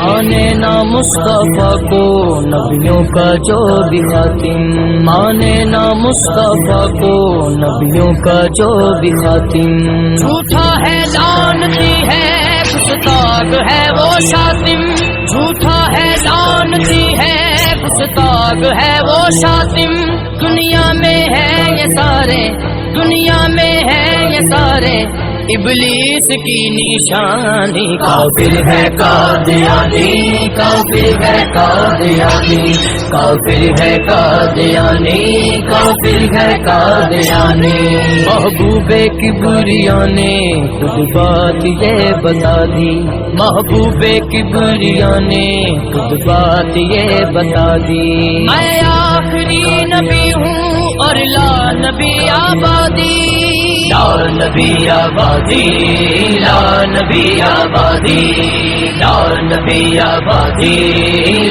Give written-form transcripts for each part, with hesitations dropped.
مانے نا مصطفیٰ کو نبیوں کا جو بھی خاتم، مانے نا مصطفیٰ کو نبیوں کا جو بھی خاتم، جھوٹا ہے لعنتی ہے گستاخ ہے وہ شاطم، جھوٹا ہے لعنتی ہے گستاخ ہے وہ شاطم، دنیا میں ہے یہ سارے، دنیا میں ہے یہ سارے ابلیس کی نشانی، کافر ہے قادیانی، کافر ہے قادیانی، کافر ہے قادیانی، کافر ہے قادیانی، محبوب کبریا نے خود بات یہ بتا دی، محبوب کبریا نے خود بات یہ بتا دی، میں آخری نبی ہوں اور لا نبی آبادی، لا نبی آبادی، لا نبی آبادی، لا نبی آبادی،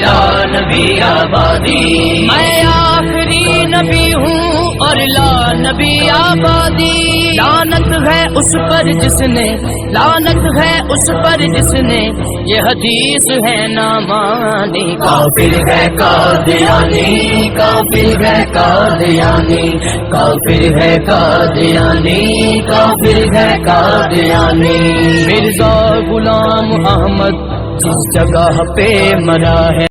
لا نبی آبادی، میں آخری نبی ہوں اور لا نبی آبادی، لعنت ہے اس پر جس نے، لعنت ہے اس پر جس نے یہ حدیث ہے نہ مانی، کافر ہے قادیانی، کافر ہے قادیانی، کافر ہے قادیانی، کافر ہے قادیانی، مرزا غلام احمد جس جگہ پہ مرا ہے